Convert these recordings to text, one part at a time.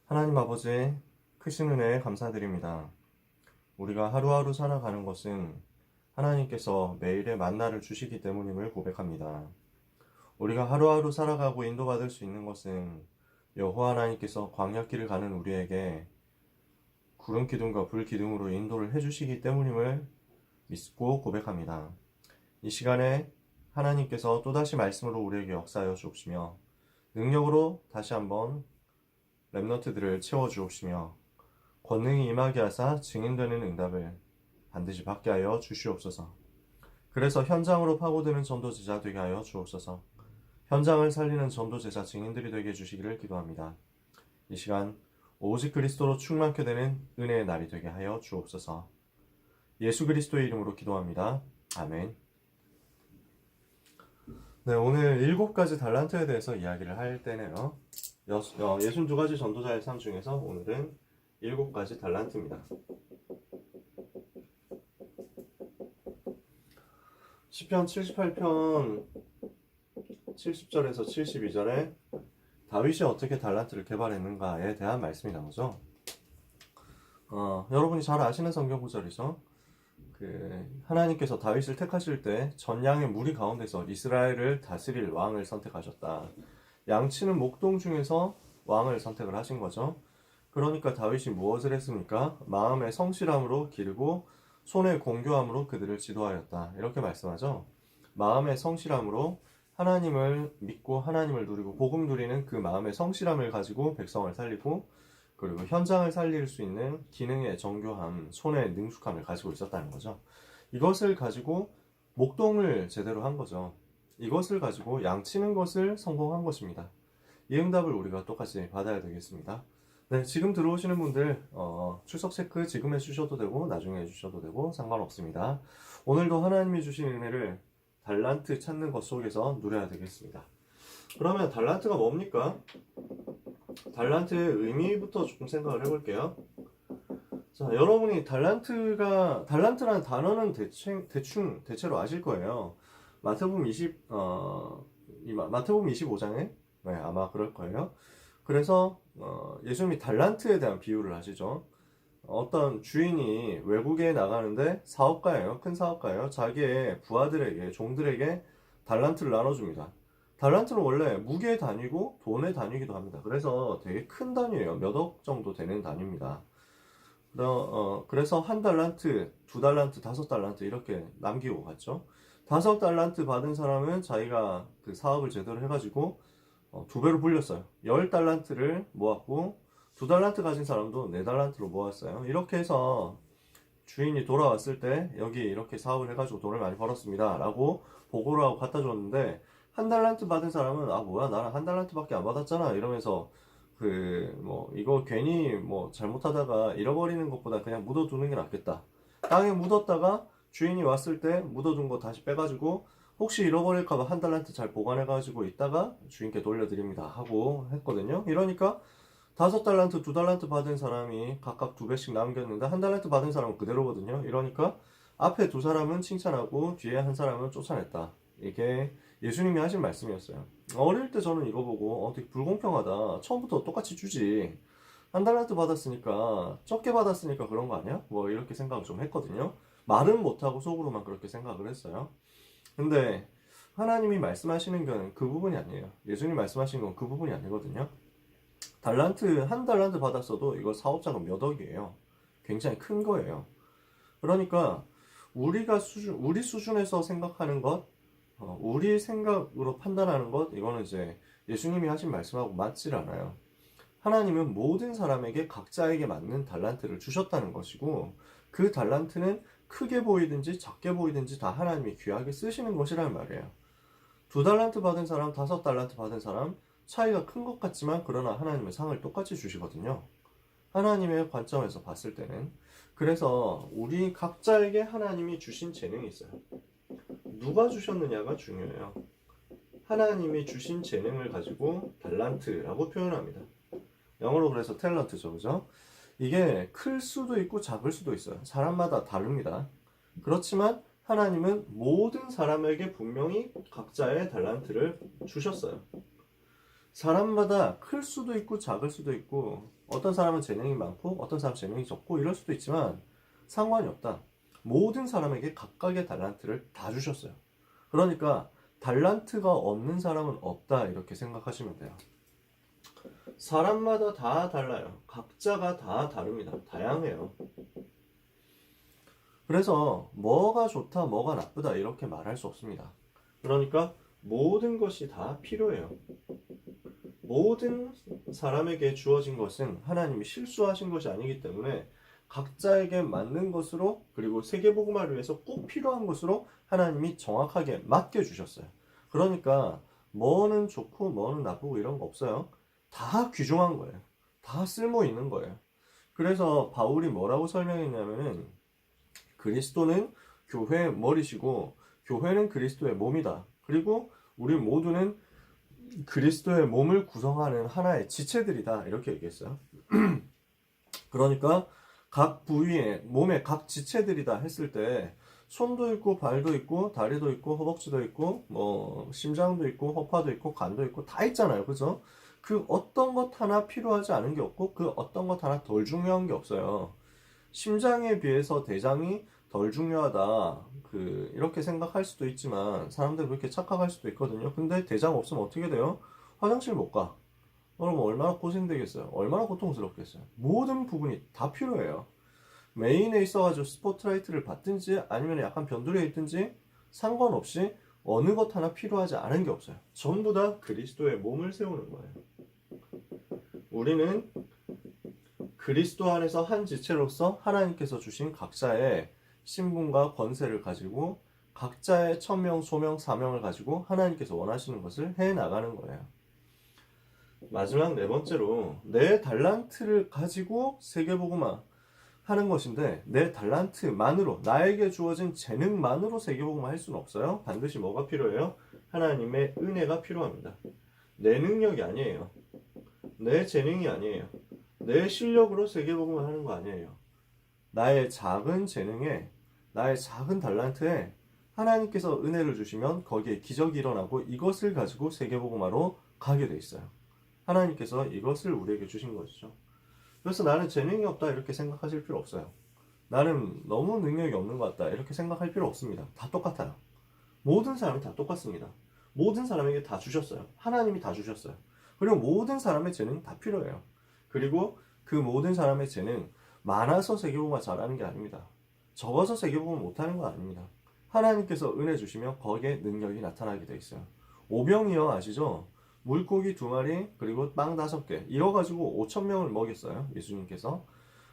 하나님 아버지, 크신 은혜에 감사드립니다. 우리가 하루하루 살아가는 것은 하나님께서 매일의 만나를 주시기 때문임을 고백합니다. 우리가 하루하루 살아가고 인도받을 수 있는 것은 여호와 하나님께서 광야길을 가는 우리에게 구름 기둥과 불 기둥으로 인도를 해주시기 때문임을 믿고 고백합니다. 이 시간에 하나님께서 또다시 말씀으로 우리에게 역사하여 주옵시며 능력으로 다시 한번 렘넌트들을 채워주옵시며 권능이 임하게 하사 증인되는 응답을 반드시 받게 하여 주시옵소서. 그래서 현장으로 파고드는 전도제자 되게 하여 주옵소서. 현장을 살리는 전도제자 증인들이 되게 해주시기를 기도합니다. 이 시간 오직 그리스도로 충만케 되는 은혜의 날이 되게 하여 주옵소서. 예수 그리스도의 이름으로 기도합니다. 아멘. 네, 오늘 7가지 달란트에 대해서 이야기를 할 때네요. 62가지 전도자의 삶 중에서 오늘은 7가지 달란트입니다. 시편 78편 70절에서 72절에 다윗이 어떻게 달란트를 개발했는가에 대한 말씀이 나오죠. 여러분이 잘 아시는 성경 구절이죠. 하나님께서 다윗을 택하실 때 전양의 무리 가운데서 이스라엘을 다스릴 왕을 선택하셨다. 양치는 목동 중에서 왕을 선택을 하신 거죠. 그러니까 다윗이 무엇을 했습니까? 마음의 성실함으로 기르고 손의 공교함으로 그들을 지도하였다. 이렇게 말씀하죠. 마음의 성실함으로 하나님을 믿고 하나님을 누리고 복음 누리는 그 마음의 성실함을 가지고 백성을 살리고 그리고 현장을 살릴 수 있는 기능의 정교함, 손의 능숙함을 가지고 있었다는 거죠. 이것을 가지고 목동을 제대로 한 거죠. 이것을 가지고 양치는 것을 성공한 것입니다. 이 응답을 우리가 똑같이 받아야 되겠습니다. 네, 지금 들어오시는 분들 출석 체크 지금 해주셔도 되고 나중에 해주셔도 되고 상관없습니다. 오늘도 하나님이 주신 은혜를 달란트 찾는 것 속에서 누려야 되겠습니다. 그러면 달란트가 뭡니까? 달란트의 의미부터 조금 생각을 해볼게요. 자, 여러분이 달란트라는 단어는 대체로 아실 거예요. 마태복음 25장에 네, 아마 그럴 거예요. 그래서 예수님이 달란트에 대한 비유를 하시죠. 어떤 주인이 외국에 나가는데 사업가예요. 큰 사업가예요. 자기의 부하들에게, 종들에게 달란트를 나눠줍니다. 달란트는 원래 무게의 단위고 돈의 단위이기도 합니다. 그래서 되게 큰 단위예요. 몇 억 정도 되는 단위입니다. 그래서 1달란트, 2달란트, 5달란트 이렇게 남기고 갔죠. 5달란트 받은 사람은 자기가 그 사업을 제대로 해가지고 2배로 불렸어요. 10달란트를 모았고 2달란트 가진 사람도 4달란트로 모았어요. 이렇게 해서 주인이 돌아왔을 때 여기 이렇게 사업을 해가지고 돈을 많이 벌었습니다 라고 보고를 하고 갖다 줬는데 1달란트 받은 사람은 뭐야 나는 1달란트밖에 안 받았잖아 이러면서 이거 괜히 잘못하다가 잃어버리는 것보다 그냥 묻어두는 게 낫겠다. 땅에 묻었다가 주인이 왔을 때 묻어둔 거 다시 빼가지고 혹시 잃어버릴까봐 1달란트 잘 보관해가지고 있다가 주인께 돌려드립니다 하고 했거든요. 이러니까 5달란트, 2달란트 받은 사람이 각각 2배씩 남겼는데 1달란트 받은 사람은 그대로거든요. 이러니까 앞에 2사람은 칭찬하고 뒤에 한 사람은 쫓아냈다. 이게 예수님이 하신 말씀이었어요. 어릴 때 저는 이거 보고 되게 불공평하다. 처음부터 똑같이 주지. 1달란트 받았으니까 적게 받았으니까 그런 거 아니야? 이렇게 생각을 좀 했거든요. 말은 못하고 속으로만 그렇게 생각을 했어요. 근데 하나님이 말씀하시는 건 그 부분이 아니에요. 예수님 말씀하신 건 그 부분이 아니거든요. 1달란트 받았어도 이거 사업자가 몇 억이에요. 굉장히 큰 거예요. 그러니까 우리 수준에서 생각하는 것, 우리 생각으로 판단하는 것, 이거는 이제 예수님이 하신 말씀하고 맞질 않아요. 하나님은 모든 사람에게 각자에게 맞는 달란트를 주셨다는 것이고 그 달란트는 크게 보이든지 작게 보이든지 다 하나님이 귀하게 쓰시는 것이라는 말이에요. 2달란트 받은 사람, 5달란트 받은 사람 차이가 큰 것 같지만 그러나 하나님은 상을 똑같이 주시거든요. 하나님의 관점에서 봤을 때는. 그래서 우리 각자에게 하나님이 주신 재능이 있어요. 누가 주셨느냐가 중요해요. 하나님이 주신 재능을 가지고 달란트라고 표현합니다. 영어로 그래서 탤런트죠, 그죠? 이게 클 수도 있고 작을 수도 있어요. 사람마다 다릅니다. 그렇지만 하나님은 모든 사람에게 분명히 각자의 달란트를 주셨어요. 사람마다 클 수도 있고 작을 수도 있고 어떤 사람은 재능이 많고 어떤 사람은 재능이 적고 이럴 수도 있지만 상관이 없다. 모든 사람에게 각각의 달란트를 다 주셨어요. 그러니까 달란트가 없는 사람은 없다 이렇게 생각하시면 돼요. 사람마다 다 달라요. 각자가 다 다릅니다. 다양해요. 그래서 뭐가 좋다, 뭐가 나쁘다 이렇게 말할 수 없습니다. 그러니까 모든 것이 다 필요해요. 모든 사람에게 주어진 것은 하나님이 실수하신 것이 아니기 때문에 각자에게 맞는 것으로 그리고 세계복음화를 위해서 꼭 필요한 것으로 하나님이 정확하게 맡겨주셨어요. 그러니까 뭐는 좋고 뭐는 나쁘고 이런 거 없어요. 다 귀중한 거예요. 다 쓸모 있는 거예요. 그래서 바울이 뭐라고 설명했냐면은 그리스도는 교회의 머리시고 교회는 그리스도의 몸이다. 그리고 우리 모두는 그리스도의 몸을 구성하는 하나의 지체들이다. 이렇게 얘기했어요. 그러니까 각 부위에 몸의 각 지체들이다 했을 때 손도 있고 발도 있고 다리도 있고 허벅지도 있고 뭐 심장도 있고 허파도 있고 간도 있고 다 있잖아요. 그죠? 그 어떤 것 하나 필요하지 않은 게 없고 그 어떤 것 하나 덜 중요한 게 없어요. 심장에 비해서 대장이 덜 중요하다. 이렇게 생각할 수도 있지만 사람들 그렇게 착각할 수도 있거든요. 근데 대장 없으면 어떻게 돼요? 화장실 못 가. 그러면 얼마나 고생되겠어요? 얼마나 고통스럽겠어요? 모든 부분이 다 필요해요. 메인에 있어가지고 스포트라이트를 받든지 아니면 약간 변두리에 있든지 상관없이 어느 것 하나 필요하지 않은 게 없어요. 전부 다 그리스도의 몸을 세우는 거예요. 우리는 그리스도 안에서 한 지체로서 하나님께서 주신 각자의 신분과 권세를 가지고 각자의 천명, 소명, 사명을 가지고 하나님께서 원하시는 것을 해나가는 거예요. 마지막 네 번째로 내 달란트를 가지고 세계복음화 하는 것인데 내 달란트만으로 나에게 주어진 재능만으로 세계복음화 할 수는 없어요. 반드시 뭐가 필요해요? 하나님의 은혜가 필요합니다. 내 능력이 아니에요. 내 재능이 아니에요. 내 실력으로 세계복음을 하는 거 아니에요. 나의 작은 재능에 나의 작은 달란트에 하나님께서 은혜를 주시면 거기에 기적이 일어나고 이것을 가지고 세계복음화로 가게 돼 있어요. 하나님께서 이것을 우리에게 주신 것이죠. 그래서 나는 재능이 없다 이렇게 생각하실 필요 없어요. 나는 너무 능력이 없는 것 같다 이렇게 생각할 필요 없습니다. 다 똑같아요. 모든 사람이 다 똑같습니다. 모든 사람에게 다 주셨어요. 하나님이 다 주셨어요. 그리고 모든 사람의 재능이 다 필요해요. 그리고 그 모든 사람의 재능 많아서 세계복음화 잘하는 게 아닙니다. 적어서 세계복음을 못하는 거 아닙니다. 하나님께서 은혜 주시면 거기에 능력이 나타나게 돼 있어요. 오병이어 아시죠? 물고기 2마리 그리고 빵 5개 이거 가지고 5,000명을 먹였어요. 예수님께서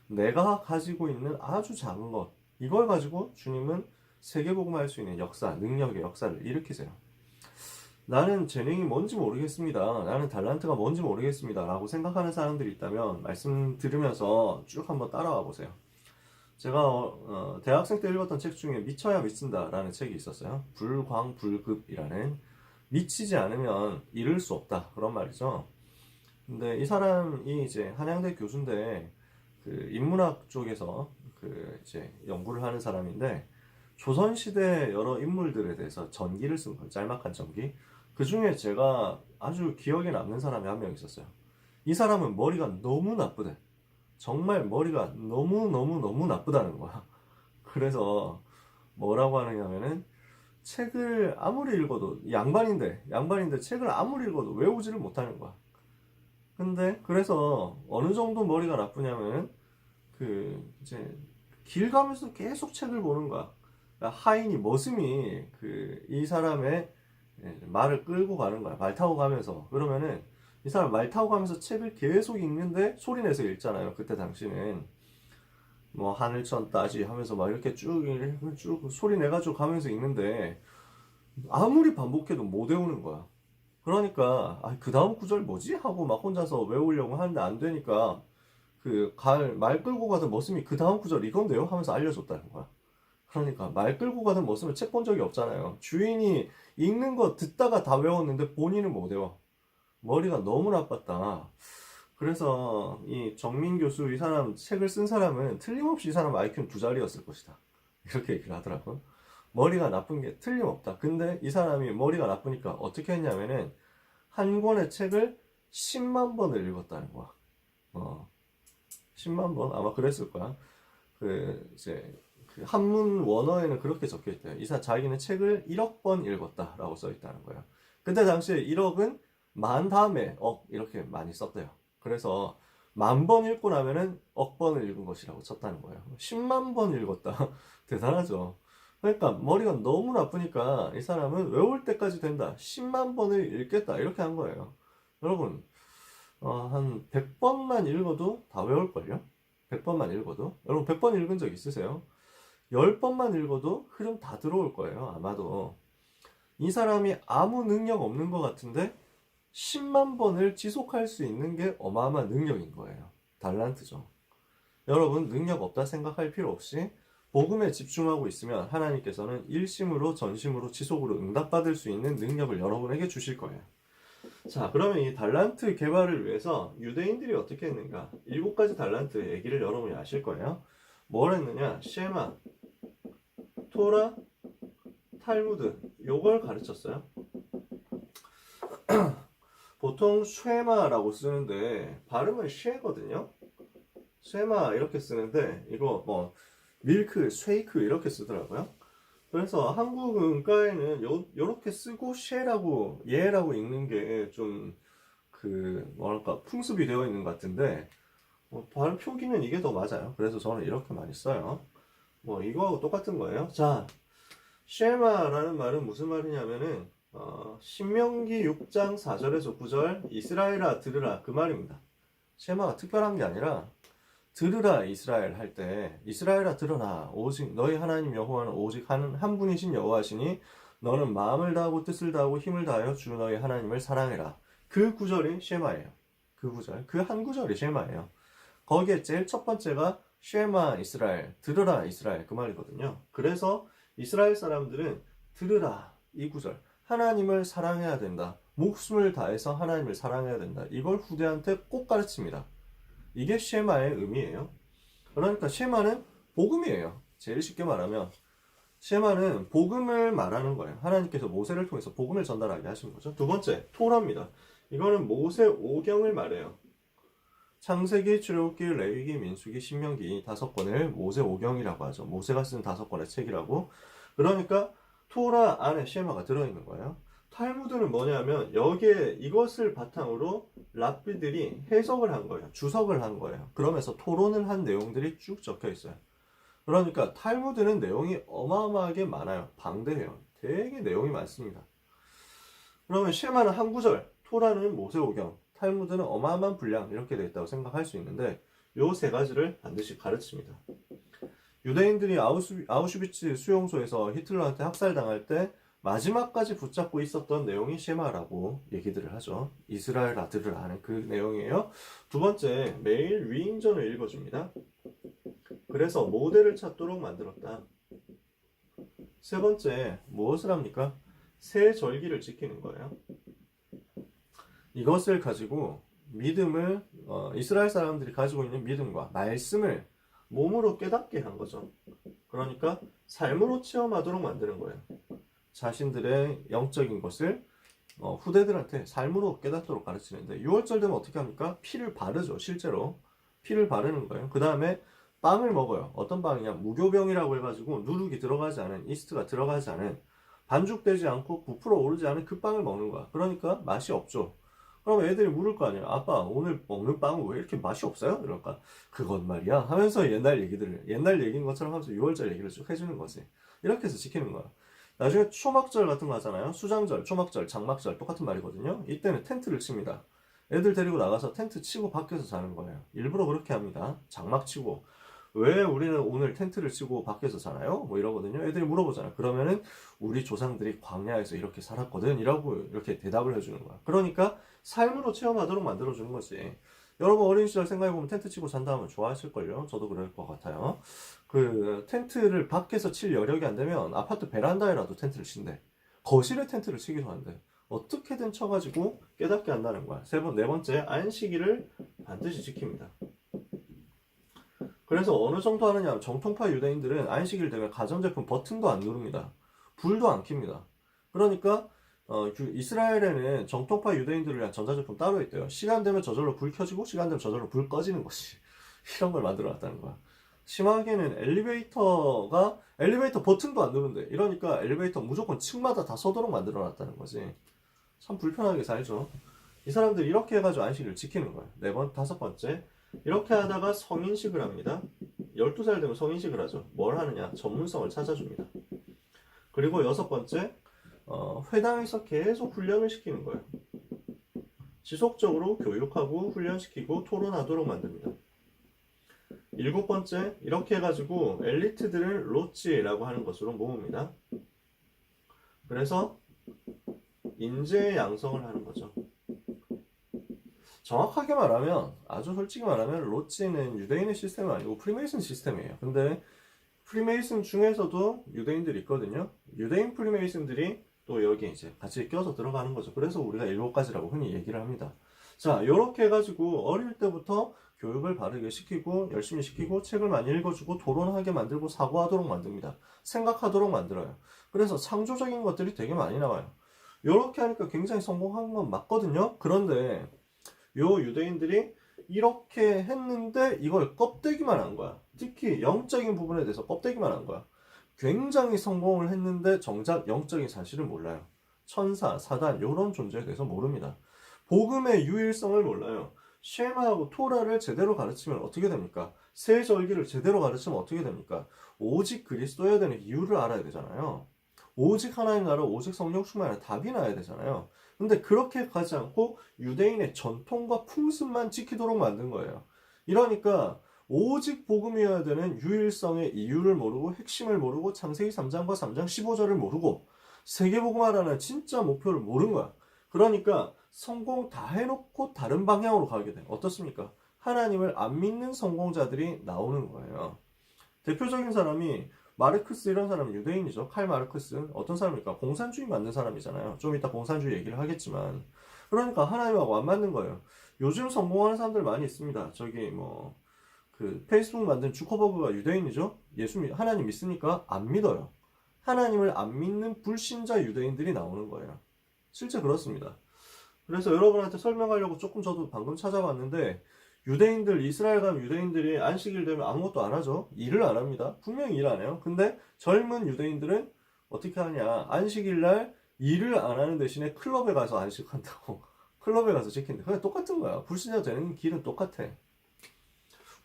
내가 가지고 있는 아주 작은 것 이걸 가지고 주님은 세계복음화 할 수 있는 역사, 능력의 역사를 일으키세요. 나는 재능이 뭔지 모르겠습니다. 나는 달란트가 뭔지 모르겠습니다. 라고 생각하는 사람들이 있다면 말씀 들으면서 쭉 한번 따라와 보세요. 제가 대학생 때 읽었던 책 중에 미쳐야 미친다 라는 책이 있었어요. 불광불급이라는 미치지 않으면 이룰 수 없다 그런 말이죠. 근데 이 사람이 이제 한양대 교수인데 인문학 쪽에서 이제 연구를 하는 사람인데 조선시대 여러 인물들에 대해서 전기를 쓴 거예요. 짤막한 전기. 그 중에 제가 아주 기억에 남는 사람이 한 명 있었어요. 이 사람은 머리가 너무 나쁘대. 정말 머리가 너무 나쁘다는 거야. 그래서 뭐라고 하느냐면은 책을 아무리 읽어도 양반인데 책을 아무리 읽어도 외우지를 못하는 거야. 근데 그래서 어느 정도 머리가 나쁘냐면 이제 길 가면서 계속 책을 보는 거야. 그러니까 하인이 머슴이 이 사람의 말을 끌고 가는 거야. 말 타고 가면서. 그러면은 이 사람 말 타고 가면서 책을 계속 읽는데 소리 내서 읽잖아요. 그때 당시는 뭐 하늘천 따지 하면서 막 이렇게 쭉 소리 내가지고 가면서 읽는데 아무리 반복해도 못 외우는 거야. 그러니까 그 다음 구절 뭐지? 하고 막 혼자서 외우려고 하는데 안 되니까 말 끌고 가던 머슴이 그 다음 구절 이건데요? 하면서 알려줬다는 거야. 그러니까 말 끌고 가던 머슴은 책 본 적이 없잖아요. 주인이 읽는 거 듣다가 다 외웠는데 본인은 못 외워. 머리가 너무 나빴다. 그래서 이 정민 교수 이 사람 책을 쓴 사람은 틀림없이 이 사람 IQ는 2자리였을 것이다. 이렇게 얘기를 하더라고요. 머리가 나쁜 게 틀림없다. 근데 이 사람이 머리가 나쁘니까 어떻게 했냐면은 한 권의 책을 10만 번을 읽었다는 거야. 10만 번 아마 그랬을 거야. 이제 그 한문 원어에는 그렇게 적혀 있대요. 이사 자기는 책을 1억 번 읽었다라고 써 있다는 거예요. 근데 당시에 1억은 만 다음에 억 이렇게 많이 썼대요. 그래서 10,000번 읽고 나면은 억 번을 읽은 것이라고 쳤다는 거예요. 10만 번 읽었다. 대단하죠. 그러니까 머리가 너무 나쁘니까 이 사람은 외울 때까지 된다. 10만 번을 읽겠다. 이렇게 한 거예요. 여러분, 한 100번만 읽어도 다 외울걸요? 100번만 읽어도? 여러분 100번 읽은 적 있으세요? 10번만 읽어도 흐름 다 들어올 거예요. 아마도. 이 사람이 아무 능력 없는 것 같은데 10만 번을 지속할 수 있는 게 어마어마한 능력인 거예요. 달란트죠. 여러분 능력 없다 생각할 필요 없이 복음에 집중하고 있으면 하나님께서는 일심으로 전심으로 지속으로 응답받을 수 있는 능력을 여러분에게 주실 거예요. 자, 그러면 이 달란트 개발을 위해서 유대인들이 어떻게 했는가? 7가지 달란트 얘기를 여러분이 아실 거예요. 뭘 했느냐? 쉐마, 토라, 탈무드 요걸 가르쳤어요. 보통 쉐마라고 쓰는데 발음은 쉐거든요. 쉐마 이렇게 쓰는데 이거 뭐 밀크, 쉐이크 이렇게 쓰더라고요. 그래서 한국 문과에는 요렇게 쓰고 쉐라고 예라고 읽는 게 좀 뭐랄까 풍습이 되어 있는 것 같은데 발음 표기는 이게 더 맞아요. 그래서 저는 이렇게 많이 써요. 뭐 이거하고 똑같은 거예요. 자, 쉐마라는 말은 무슨 말이냐면은 신명기 6장 4절에서 9절 이스라엘아 들으라 그 말입니다. 쉐마가 특별한 게 아니라 들으라 이스라엘 할 때 이스라엘아 들으라 오직 너희 하나님 여호와는 오직 한 분이신 여호와시니 너는 마음을 다하고 뜻을 다하고 힘을 다하여 주 너희 하나님을 사랑해라. 그 구절이 쉐마예요. 그 구절, 그 한 구절이 쉐마예요. 거기에 제일 첫 번째가 쉐마 이스라엘, 들으라 이스라엘 그 말이거든요. 그래서 이스라엘 사람들은 들으라 이 구절, 하나님을 사랑해야 된다. 목숨을 다해서 하나님을 사랑해야 된다. 이걸 후대한테 꼭 가르칩니다. 이게 쉐마의 의미예요. 그러니까 쉐마는 복음이에요. 제일 쉽게 말하면 쉐마는 복음을 말하는 거예요. 하나님께서 모세를 통해서 복음을 전달하게 하신 거죠. 두 번째, 토라입니다. 이거는 모세 오경을 말해요. 창세기, 출애굽기, 레위기, 민수기, 신명기 5권을 모세 오경이라고 하죠. 모세가 쓴 5권의 책이라고. 그러니까 토라 안에 쉐마가 들어있는 거예요. 탈무드는 뭐냐면 여기에 이것을 바탕으로 랍비들이 해석을 한 거예요. 주석을 한 거예요. 그러면서 토론을 한 내용들이 쭉 적혀 있어요. 그러니까 탈무드는 내용이 어마어마하게 많아요. 방대해요. 되게 내용이 많습니다. 그러면 쉐마는 한 구절, 토라는 모세오경, 탈무드는 어마어마한 분량 이렇게 되어 있다고 생각할 수 있는데 요 세 가지를 반드시 가르칩니다. 유대인들이 아우슈비츠 수용소에서 히틀러한테 학살당할 때 마지막까지 붙잡고 있었던 내용이 쉐마라고 얘기들을 하죠. 이스라엘 아들을 아는 그 내용이에요. 두 번째, 매일 위인전을 읽어줍니다. 그래서 모델을 찾도록 만들었다. 세 번째, 무엇을 합니까? 새 절기를 지키는 거예요. 이것을 가지고 믿음을 이스라엘 사람들이 가지고 있는 믿음과 말씀을 몸으로 깨닫게 한 거죠. 그러니까 삶으로 체험하도록 만드는 거예요. 자신들의 영적인 것을 후대들한테 삶으로 깨닫도록 가르치는데 6월절 되면 어떻게 합니까? 피를 바르죠. 실제로 피를 바르는 거예요. 그 다음에 빵을 먹어요. 어떤 빵이냐? 무교병이라고 해가지고 누룩이 들어가지 않은, 이스트가 들어가지 않은, 반죽되지 않고 부풀어 오르지 않은 그 빵을 먹는 거야. 그러니까 맛이 없죠. 그럼 애들이 물을 거 아니에요. 아빠 오늘 먹는 빵은 왜 이렇게 맛이 없어요? 이럴까? 그건 말이야 하면서 옛날 얘기인 것처럼 하면서 6월절 얘기를 쭉 해주는 거지. 이렇게 해서 지키는 거야. 나중에 초막절 같은 거 하잖아요. 수장절, 초막절, 장막절 똑같은 말이거든요. 이때는 텐트를 칩니다. 애들 데리고 나가서 텐트 치고 밖에서 자는 거예요. 일부러 그렇게 합니다. 장막 치고. 왜 우리는 오늘 텐트를 치고 밖에서 자나요? 뭐 이러거든요. 애들이 물어보잖아요. 그러면은 우리 조상들이 광야에서 이렇게 살았거든. 이라고 이렇게 대답을 해주는 거야. 그러니까 삶으로 체험하도록 만들어주는 거지. 여러분 어린 시절 생각해보면 텐트 치고 잔다 하면 좋아하실걸요? 저도 그럴 것 같아요. 그 텐트를 밖에서 칠 여력이 안 되면 아파트 베란다에라도 텐트를 친대. 거실에 텐트를 치기도 한대. 어떻게든 쳐가지고 깨닫게 한다는 거야. 네 번째, 안식일을 반드시 지킵니다. 그래서 어느 정도 하느냐 하면 정통파 유대인들은 안식일 되면 가전제품 버튼도 안 누릅니다. 불도 안 켭니다. 그러니까 이스라엘에는 정통파 유대인들을 위한 전자제품 따로 있대요. 시간 되면 저절로 불 켜지고 시간 되면 저절로 불 꺼지는 것이 이런 걸 만들어 놨다는 거야. 심하게는 엘리베이터 버튼도 안 누른대. 이러니까 엘리베이터 무조건 층마다 다 서도록 만들어 놨다는 거지. 참 불편하게 살죠. 이 사람들 이렇게 해가지고 안식일을 지키는 거야. 다섯 번째. 이렇게 하다가 성인식을 합니다. 12살 되면 성인식을 하죠. 뭘 하느냐? 전문성을 찾아줍니다. 그리고 여섯 번째, 회당에서 계속 훈련을 시키는 거예요. 지속적으로 교육하고 훈련시키고 토론하도록 만듭니다. 일곱 번째, 이렇게 해가지고 엘리트들을 로치라고 하는 것으로 모읍니다. 그래서 인재 양성을 하는 거죠. 정확하게 말하면, 아주 솔직히 말하면 로치는 유대인의 시스템은 아니고 프리메이슨 시스템이에요. 근데 프리메이슨 중에서도 유대인들이 있거든요. 유대인 프리메이슨들이 또 여기 이제 같이 껴서 들어가는 거죠. 그래서 우리가 7가지라고 흔히 얘기를 합니다. 자, 이렇게 해가지고 어릴 때부터 교육을 바르게 시키고 열심히 시키고 책을 많이 읽어주고 토론하게 만들고 사고하도록 만듭니다. 생각하도록 만들어요. 그래서 창조적인 것들이 되게 많이 나와요. 이렇게 하니까 굉장히 성공한 건 맞거든요. 그런데 요 유대인들이 이렇게 했는데 이걸 껍데기만 한 거야. 특히 영적인 부분에 대해서 껍데기만 한 거야. 굉장히 성공을 했는데 정작 영적인 사실을 몰라요. 천사, 사단 이런 존재에 대해서 모릅니다. 복음의 유일성을 몰라요. 쉐마하고 토라를 제대로 가르치면 어떻게 됩니까? 새 절기를 제대로 가르치면 어떻게 됩니까? 오직 그리스도여야 되는 이유를 알아야 되잖아요. 오직 하나님 나라, 오직 성령 충만에 답이 나야 되잖아요. 근데 그렇게 가지 않고 유대인의 전통과 풍습만 지키도록 만든 거예요. 이러니까 오직 복음이어야 되는 유일성의 이유를 모르고 핵심을 모르고 창세기 3장과 3장 15절을 모르고 세계복음화라는 진짜 목표를 모른 거야. 그러니까 성공 다 해놓고 다른 방향으로 가게 돼. 어떻습니까? 하나님을 안 믿는 성공자들이 나오는 거예요. 대표적인 사람이 마르크스 이런 사람은 유대인이죠. 칼 마르크스 어떤 사람입니까? 공산주의 맞는 사람이잖아요. 좀 이따 공산주의 얘기를 하겠지만 그러니까 하나님하고 안 맞는 거예요. 요즘 성공하는 사람들 많이 있습니다. 저기 그 페이스북 만든 주커버그가 유대인이죠. 하나님 믿습니까? 안 믿어요. 하나님을 안 믿는 불신자 유대인들이 나오는 거예요. 실제 그렇습니다. 그래서 여러분한테 설명하려고 조금 저도 방금 찾아봤는데 이스라엘 가면 유대인들이 안식일 되면 아무것도 안 하죠. 일을 안 합니다. 분명히 일 안 해요. 근데 젊은 유대인들은 어떻게 하냐. 안식일 날 일을 안 하는 대신에 클럽에 가서 안식한다고. 클럽에 가서 지킨다. 그냥 똑같은 거야. 불신자 되는 길은 똑같아.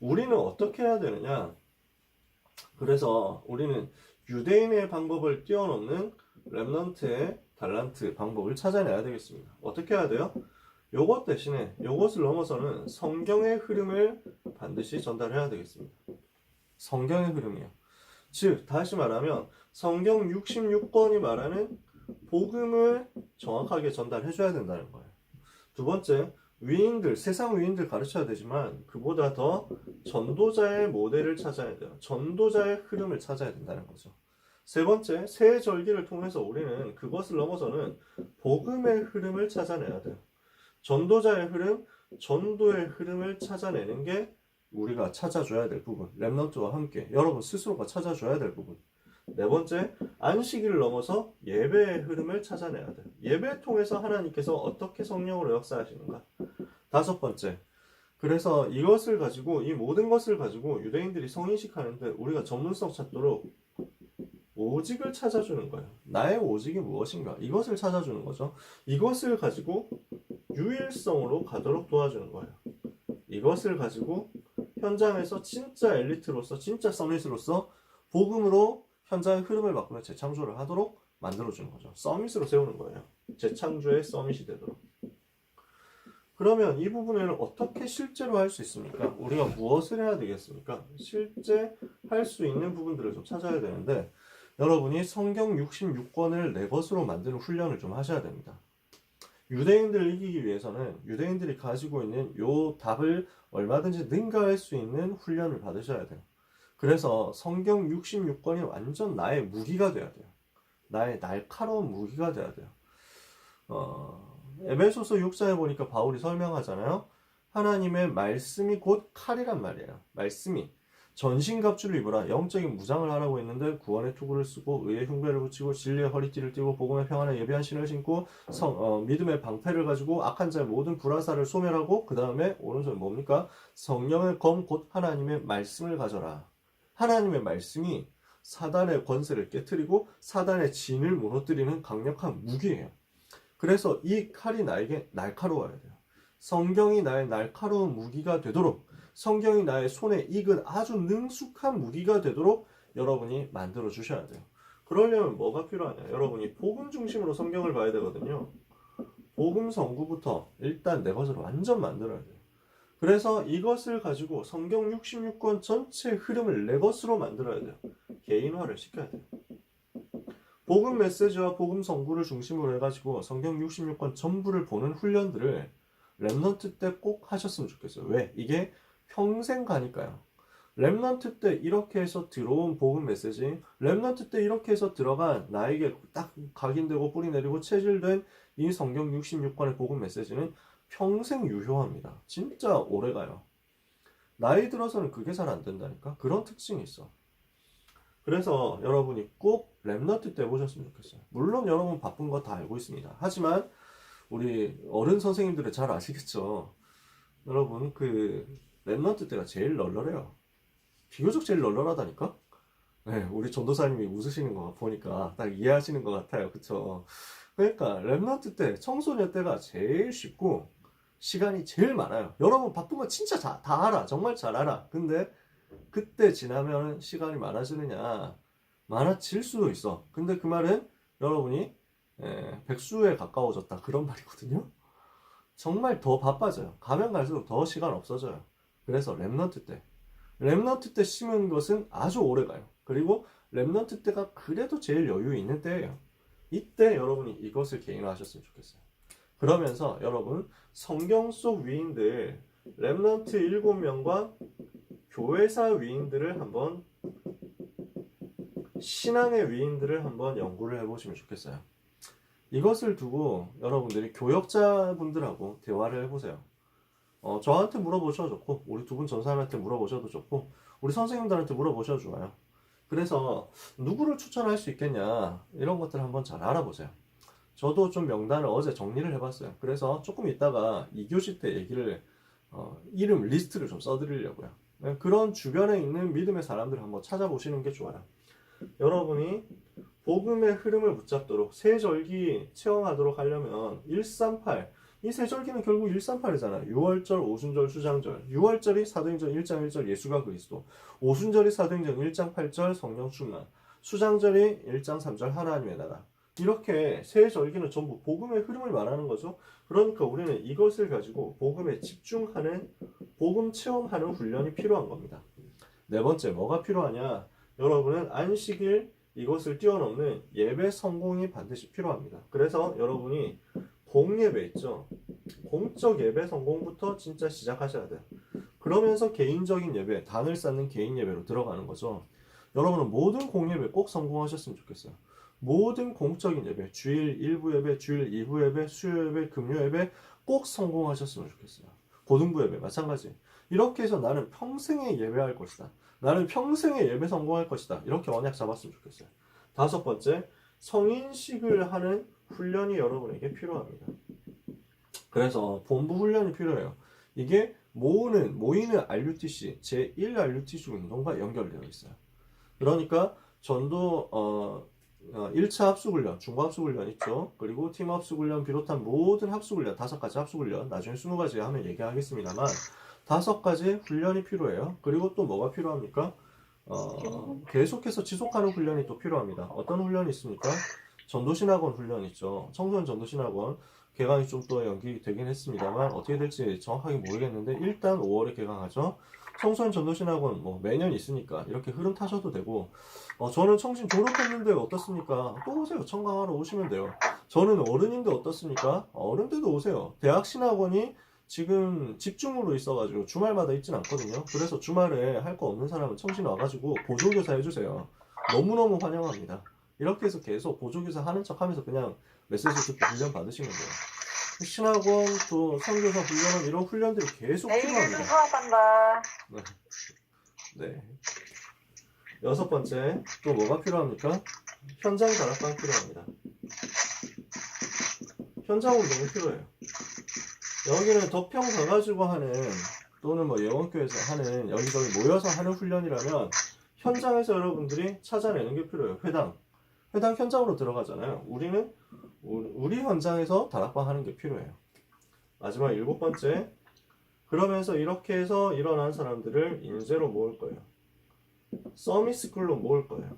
우리는 어떻게 해야 되느냐. 그래서 우리는 유대인의 방법을 뛰어넘는 렘넌트의 달란트 방법을 찾아내야 되겠습니다. 어떻게 해야 돼요? 요것 대신에 요것을 넘어서는 성경의 흐름을 반드시 전달해야 되겠습니다. 성경의 흐름이요. 즉 다시 말하면 성경 66권이 말하는 복음을 정확하게 전달해줘야 된다는 거예요. 두 번째, 세상 위인들 가르쳐야 되지만 그보다 더 전도자의 모델을 찾아야 돼요. 전도자의 흐름을 찾아야 된다는 거죠. 세 번째, 새 절기를 통해서 우리는 그것을 넘어서는 복음의 흐름을 찾아내야 돼요. 전도자의 흐름, 전도의 흐름을 찾아내는 게 우리가 찾아줘야 될 부분. 렘넌트와 함께 여러분 스스로가 찾아줘야 될 부분. 네 번째, 안식일을 넘어서 예배의 흐름을 찾아내야 돼요. 예배 통해서 하나님께서 어떻게 성령으로 역사하시는가. 다섯 번째, 그래서 이 모든 것을 가지고 유대인들이 성인식 하는데 우리가 전문성 찾도록 오직을 찾아주는 거예요. 나의 오직이 무엇인가? 이것을 찾아주는 거죠. 이것을 가지고 유일성으로 가도록 도와주는 거예요. 이것을 가지고 현장에서 진짜 엘리트로서, 진짜 서밋으로서 복음으로 현장의 흐름을 바꾸는 재창조를 하도록 만들어주는 거죠. 서밋으로 세우는 거예요. 재창조의 서밋이 되도록. 그러면 이 부분을 어떻게 실제로 할 수 있습니까? 우리가 무엇을 해야 되겠습니까? 실제 할 수 있는 부분들을 좀 찾아야 되는데 여러분이 성경 66권을 내 것으로 만드는 훈련을 좀 하셔야 됩니다. 유대인들을 이기기 위해서는 유대인들이 가지고 있는 요 답을 얼마든지 능가할 수 있는 훈련을 받으셔야 돼요. 그래서 성경 66권이 완전 나의 무기가 돼야 돼요. 나의 날카로운 무기가 돼야 돼요. 에베소서 6장에 보니까 바울이 설명하잖아요. 하나님의 말씀이 곧 칼이란 말이에요. 말씀이 전신갑주를 입으라. 영적인 무장을 하라고 했는데 구원의 투구를 쓰고 의의 흉배를 붙이고 진리의 허리띠를 띠고 복음의 평안에 예비한 신을 신고 믿음의 방패를 가지고 악한 자의 모든 불화살을 소멸하고 그 다음에 오른손 뭡니까? 성령의 검 곧 하나님의 말씀을 가져라. 하나님의 말씀이 사단의 권세를 깨트리고 사단의 진을 무너뜨리는 강력한 무기예요. 그래서 이 칼이 나에게 날카로워야 돼요. 성경이 나의 날카로운 무기가 되도록, 성경이 나의 손에 익은 아주 능숙한 무기가 되도록 여러분이 만들어 주셔야 돼요. 그러려면 뭐가 필요하냐? 여러분이 복음 중심으로 성경을 봐야 되거든요. 복음 성구부터 일단 내 것으로 완전 만들어야 돼요. 그래서 이것을 가지고 성경 66권 전체 흐름을 내 것으로 만들어야 돼요. 개인화를 시켜야 돼요. 복음 메시지와 복음 성구를 중심으로 해가지고 성경 66권 전부를 보는 훈련들을 랩넌트 때 꼭 하셨으면 좋겠어요. 왜? 이게 평생 가니까요. 랩넌트 때 이렇게 해서 들어온 복음 메시지, 랩넌트 때 이렇게 해서 들어간 나에게 딱 각인되고 뿌리 내리고 체질된 이 성경 66권의 복음 메시지는 평생 유효합니다. 진짜 오래가요. 나이 들어서는 그게 잘 안 된다니까? 그런 특징이 있어. 그래서 여러분이 꼭 랩넌트 때 보셨으면 좋겠어요. 물론 여러분 바쁜 거 다 알고 있습니다. 하지만 우리 어른 선생님들은 잘 아시겠죠? 여러분 그 랩넌트 때가 제일 널널해요. 비교적 제일 널널하다니까? 네, 우리 전도사님이 웃으시는 거 보니까 딱 이해하시는 것 같아요. 그쵸? 그러니까 랩넌트 때, 청소년 때가 제일 쉽고 시간이 제일 많아요. 여러분 바쁜 거 진짜 다 알아. 정말 잘 알아. 근데 그때 지나면 시간이 많아지느냐? 많아질 수도 있어. 근데 그 말은 여러분이 백수에 가까워졌다 그런 말이거든요. 정말 더 바빠져요. 가면 갈수록 더 시간 없어져요. 그래서 랩넌트 때 심은 것은 아주 오래 가요. 그리고 랩넌트 때가 그래도 제일 여유 있는 때예요. 이때 여러분이 이것을 개인화하셨으면 좋겠어요. 그러면서 여러분 성경 속 위인들 랩넌트 7명과 교회사 위인들을 한번 신앙의 위인들을 한번 연구를 해보시면 좋겠어요. 이것을 두고 여러분들이 교역자분들하고 대화를 해보세요. 저한테 물어보셔도 좋고 우리 두 분 전사님한테 물어보셔도 좋고 우리 선생님들한테 물어보셔도 좋아요. 그래서 누구를 추천할 수 있겠냐 이런 것들 한번 잘 알아보세요. 저도 좀 명단을 어제 정리를 해봤어요. 그래서 조금 이따가 2교시 때 얘기를 이름 리스트를 좀 써드리려고요. 그런 주변에 있는 믿음의 사람들을 한번 찾아보시는 게 좋아요. 여러분이 복음의 흐름을 붙잡도록 세절기 체험하도록 하려면 138 이 세절기는 결국 138이잖아요. 6월절, 오순절, 수장절. 6월절이 사도행전 1장 1절 예수가 그리스도. 오순절이 사도행전 1장 8절 성령 충만. 수장절이 1장 3절 하나님의 나라. 이렇게 세 절기는 전부 복음의 흐름을 말하는 거죠. 그러니까 우리는 이것을 가지고 복음에 집중하는 복음 체험하는 훈련이 필요한 겁니다. 네 번째 뭐가 필요하냐? 여러분은 안식일 이것을 뛰어넘는 예배 성공이 반드시 필요합니다. 그래서 여러분이 공예배 있죠? 공적 예배 성공부터 진짜 시작하셔야 돼요. 그러면서 개인적인 예배, 단을 쌓는 개인 예배로 들어가는 거죠. 여러분은 모든 공예배 꼭 성공하셨으면 좋겠어요. 모든 공적인 예배, 주일 1부 예배, 주일 2부 예배, 수요 예배, 금요 예배 꼭 성공하셨으면 좋겠어요. 고등부 예배 마찬가지. 이렇게 해서 나는 평생에 예배할 것이다. 나는 평생에 예배 성공할 것이다. 이렇게 언약 잡았으면 좋겠어요. 다섯 번째, 성인식을 하는 훈련이 여러분에게 필요합니다. 그래서 본부 훈련이 필요해요. 이게 모이는 RUTC, 제1 RUTC 운동과 연결되어 있어요. 그러니까 전도 1차 합숙훈련, 중과 합숙훈련 있죠. 그리고 팀 합숙훈련 비롯한 모든 합숙훈련, 5가지 합숙훈련, 나중에 20가지 하면 얘기하겠습니다만 5가지 훈련이 필요해요. 그리고 또 뭐가 필요합니까? 계속해서 지속하는 훈련이 또 필요합니다. 어떤 훈련이 있습니까? 전도신학원 훈련 있죠. 청소년 전도신학원 개강이 좀 또 연기되긴 했습니다만 어떻게 될지 정확하게 모르겠는데 일단 5월에 개강하죠. 청소년 전도신학원 뭐 매년 있으니까 이렇게 흐름 타셔도 되고 저는 청신 졸업했는데 어떻습니까? 또 오세요. 청강하러 오시면 돼요. 저는 어른인데 어떻습니까? 어른들도 오세요. 대학신학원이 지금 집중으로 있어가지고 주말마다 있진 않거든요. 그래서 주말에 할 거 없는 사람은 청신 와가지고 보조교사 해주세요. 너무너무 환영합니다. 이렇게 해서 계속 보조교사 하는 척 하면서 그냥 메시지 듣고 훈련 받으시면 돼요. 신학원 또 선교사 훈련은 이런 훈련들이 계속 필요합니다. 내일도 수업한다. 네. 여섯 번째, 또 뭐가 필요합니까? 현장 다락방 필요합니다. 현장 운동이 필요해요. 여기는 덕평 가가지고 하는, 또는 뭐 예원교에서 하는, 여기저기 모여서 하는 훈련이라면 현장에서 여러분들이 찾아내는 게 필요해요. 회당 현장으로 들어가잖아요. 우리는 우리 현장에서 다락방 하는 게 필요해요. 마지막 일곱 번째, 그러면서 이렇게 해서 일어난 사람들을 인재로 모을 거예요. 서밋스쿨로 모을 거예요.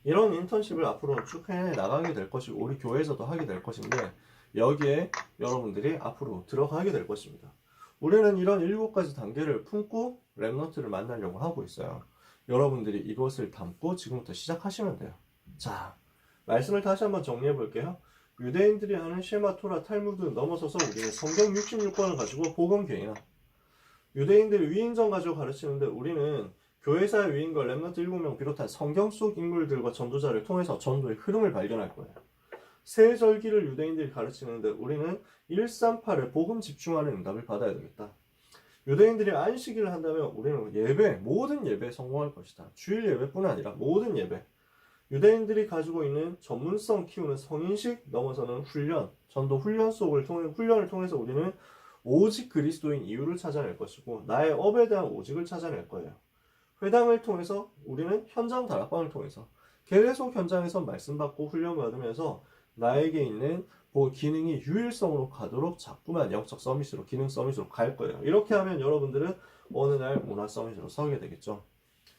이런 인턴십을 앞으로 쭉 해 나가게 될 것이고, 우리 교회에서도 하게 될 것인데, 여기에 여러분들이 앞으로 들어가게 될 것입니다. 우리는 이런 7가지 단계를 품고 랩넌트를 만나려고 하고 있어요. 여러분들이 이것을 담고 지금부터 시작하시면 돼요. 자, 말씀을 다시 한번 정리해 볼게요. 유대인들이 하는 쉐마, 토라, 탈무드 넘어서서 우리는 성경 66권을 가지고 복음 개인화. 유대인들이 위인전 가지고 가르치는데 우리는 교회사의 위인과 랩넌트 7명 비롯한 성경 속 인물들과 전도자를 통해서 전도의 흐름을 발견할 거예요. 새 절기를 유대인들이 가르치는데 우리는 138에 복음 집중하는 응답을 받아야 되겠다. 유대인들이 안식일을 한다면 우리는 예배, 모든 예배에 성공할 것이다. 주일 예배뿐 아니라 모든 예배. 유대인들이 가지고 있는 전문성 키우는 성인식 넘어서는 훈련, 전도 훈련을 통해서 우리는 오직 그리스도인 이유를 찾아낼 것이고 나의 업에 대한 오직을 찾아낼 거예요. 회당을 통해서 우리는 현장 다락방을 통해서 계속 현장에서 말씀 받고 훈련 받으면서 나에게 있는 기능이 유일성으로 가도록 자꾸만 영적 서밋으로, 기능 서밋으로 갈 거예요. 이렇게 하면 여러분들은 어느 날 문화 서밋으로 서게 되겠죠.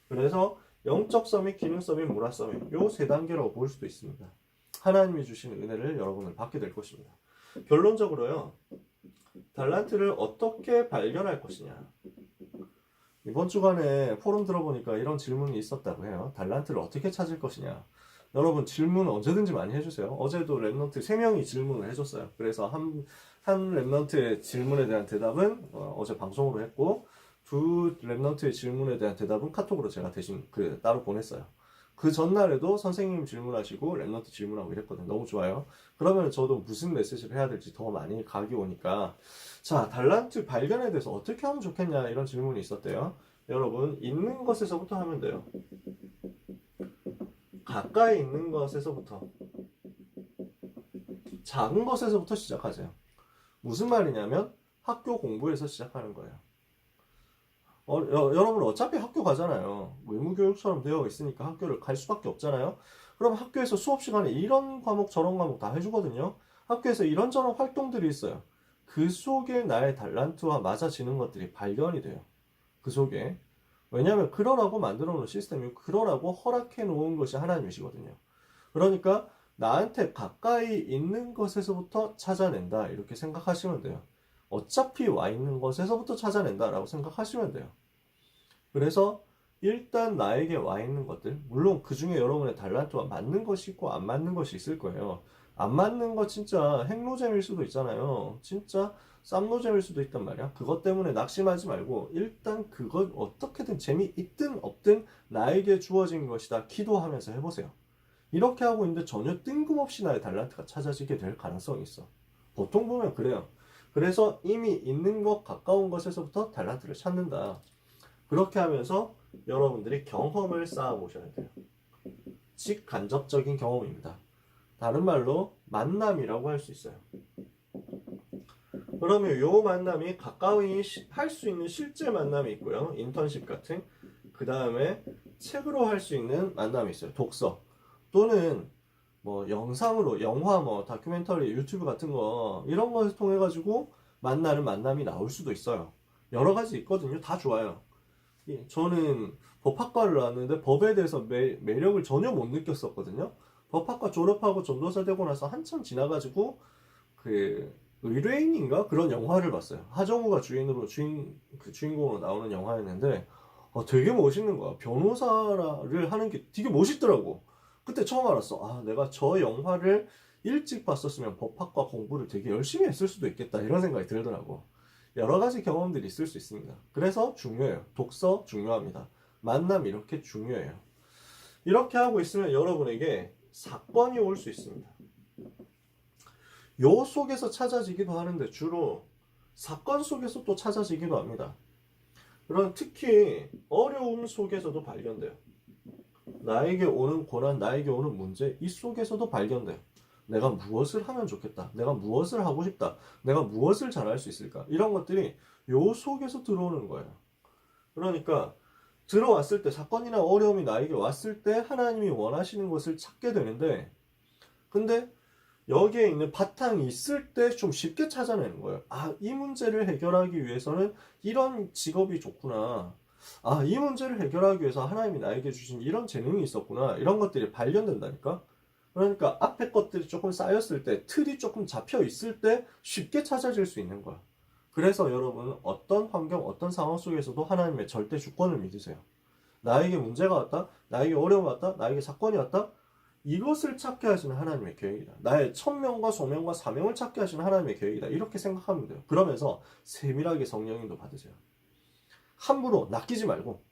그래서 영적 서밋, 기능 서밋, 문화 서밋, 요 세 단계라고 볼 수도 있습니다. 하나님이 주시는 은혜를 여러분은 받게 될 것입니다. 결론적으로요, 달란트를 어떻게 발견할 것이냐. 이번 주간에 포럼 들어보니까 이런 질문이 있었다고 해요. 달란트를 어떻게 찾을 것이냐. 여러분 질문 언제든지 많이 해주세요. 어제도 랩넌트 3명이 질문을 해줬어요. 그래서 한 랩넌트의 질문에 대한 대답은 어제 방송으로 했고, 두 랩넌트의 질문에 대한 대답은 카톡으로 제가 대신 따로 보냈어요. 그 전날에도 선생님 질문하시고 랩넌트 질문하고 이랬거든요. 너무 좋아요. 그러면 저도 무슨 메시지를 해야 될지 더 많이 각이 오니까, 자, 달란트 발견에 대해서 어떻게 하면 좋겠냐, 이런 질문이 있었대요. 여러분, 있는 것에서부터 하면 돼요. 가까이 있는 것에서부터, 작은 것에서부터 시작하세요. 무슨 말이냐면 학교 공부에서 시작하는 거예요. 여러분 어차피 학교 가잖아요. 의무교육처럼 되어 있으니까 학교를 갈 수밖에 없잖아요. 그럼 학교에서 수업 시간에 이런 과목 저런 과목 다 해주거든요. 학교에서 이런저런 활동들이 있어요. 그 속에 나의 달란트와 맞아지는 것들이 발견이 돼요. 그 속에. 왜냐하면 그러라고 만들어 놓은 시스템이고 그러라고 허락해 놓은 것이 하나님이시거든요. 그러니까 나한테 가까이 있는 것에서부터 찾아낸다, 이렇게 생각하시면 돼요. 어차피 와 있는 것에서부터 찾아낸다 라고 생각하시면 돼요. 그래서 일단 나에게 와 있는 것들, 물론 그 중에 여러분의 달란트와 맞는 것이 있고 안 맞는 것이 있을 거예요. 안 맞는 거 진짜 핵노잼일 수도 있잖아요. 진짜 쌈노잼일 수도 있단 말이야. 그것 때문에 낙심하지 말고 일단 그것 어떻게든 재미있든 없든 나에게 주어진 것이다 기도하면서 해보세요. 이렇게 하고 있는데 전혀 뜬금없이 나의 달란트가 찾아지게 될 가능성이 있어. 보통 보면 그래요. 그래서 이미 있는 것, 가까운 것에서부터 달란트를 찾는다. 그렇게 하면서 여러분들이 경험을 쌓아보셔야 돼요. 직간접적인 경험입니다. 다른 말로 만남이라고 할 수 있어요. 그러면 요 만남이 가까이 할 수 있는 실제 만남이 있고요. 인턴십 같은. 그 다음에 책으로 할 수 있는 만남이 있어요. 독서. 또는 뭐 영상으로, 영화, 뭐 다큐멘터리, 유튜브 같은 거, 이런 것을 통해 가지고 만나는 만남이 나올 수도 있어요. 여러 가지 있거든요. 다 좋아요. 저는 법학과를 나왔는데 법에 대해서 매력을 전혀 못 느꼈었거든요. 법학과 졸업하고 전도사 되고 나서 한참 지나가지고 의뢰인인가 그런 영화를 봤어요. 하정우가 주인공으로 나오는 영화였는데 되게 멋있는 거야. 변호사를 하는 게 되게 멋있더라고. 그때 처음 알았어. 아, 내가 저 영화를 일찍 봤었으면 법학과 공부를 되게 열심히 했을 수도 있겠다, 이런 생각이 들더라고. 여러 가지 경험들이 있을 수 있습니다. 그래서 중요해요. 독서 중요합니다. 만남 이렇게 중요해요. 이렇게 하고 있으면 여러분에게 사건이 올 수 있습니다. 요 속에서 찾아지기도 하는데 주로 사건 속에서 또 찾아지기도 합니다. 그런 특히 어려움 속에서도 발견돼요. 나에게 오는 고난, 나에게 오는 문제, 이 속에서도 발견돼요. 내가 무엇을 하면 좋겠다. 내가 무엇을 하고 싶다. 내가 무엇을 잘할 수 있을까. 이런 것들이 요 속에서 들어오는 거예요. 그러니까 들어왔을 때, 사건이나 어려움이 나에게 왔을 때 하나님이 원하시는 것을 찾게 되는데, 근데 여기에 있는 바탕이 있을 때 좀 쉽게 찾아내는 거예요. 아, 이 문제를 해결하기 위해서는 이런 직업이 좋구나. 아, 이 문제를 해결하기 위해서 하나님이 나에게 주신 이런 재능이 있었구나. 이런 것들이 발견된다니까. 그러니까 앞에 것들이 조금 쌓였을 때, 틀이 조금 잡혀 있을 때 쉽게 찾아질 수 있는 거야. 그래서 여러분, 어떤 환경, 어떤 상황 속에서도 하나님의 절대 주권을 믿으세요. 나에게 문제가 왔다, 나에게 어려움이 왔다, 나에게 사건이 왔다. 이것을 찾게 하시는 하나님의 계획이다. 나의 천명과 소명과 사명을 찾게 하시는 하나님의 계획이다. 이렇게 생각하면 돼요. 그러면서 세밀하게 성령님도 받으세요. 함부로 낚이지 말고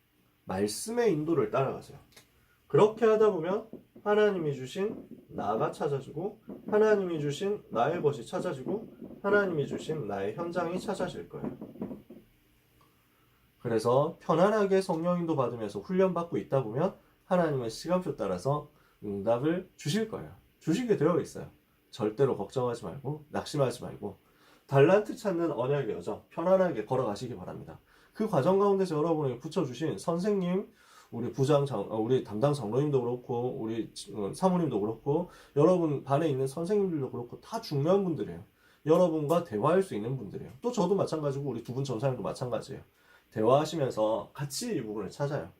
말씀의 인도를 따라가세요. 그렇게 하다 보면 하나님이 주신 나가 찾아지고, 하나님이 주신 나의 것이 찾아지고, 하나님이 주신 나의 현장이 찾아질 거예요. 그래서 편안하게 성령인도 받으면서 훈련받고 있다 보면 하나님은 시간표 따라서 응답을 주실 거예요. 주시게 되어 있어요. 절대로 걱정하지 말고 낙심하지 말고 달란트 찾는 언약의 여정 편안하게 걸어가시기 바랍니다. 그 과정 가운데서 여러분에게 붙여주신 선생님, 우리 우리 담당 장로님도 그렇고 우리 사모님도 그렇고 여러분 반에 있는 선생님들도 그렇고 다 중요한 분들이에요. 여러분과 대화할 수 있는 분들이에요. 또 저도 마찬가지고 우리 두 분 전사님도 마찬가지예요. 대화하시면서 같이 이 부분을 찾아요.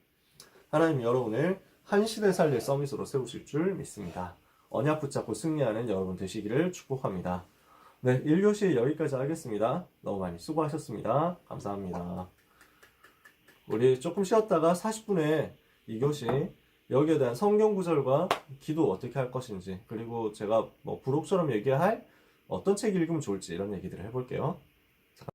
하나님 여러분을 한 시대 살릴 서밋으로 세우실 줄 믿습니다. 언약 붙잡고 승리하는 여러분 되시기를 축복합니다. 네, 1교시 여기까지 하겠습니다. 너무 많이 수고하셨습니다. 감사합니다. 우리 조금 쉬었다가 40분에 2교시 여기에 대한 성경 구절과 기도 어떻게 할 것인지, 그리고 제가 뭐 부록처럼 얘기할 어떤 책 읽으면 좋을지 이런 얘기들을 해볼게요.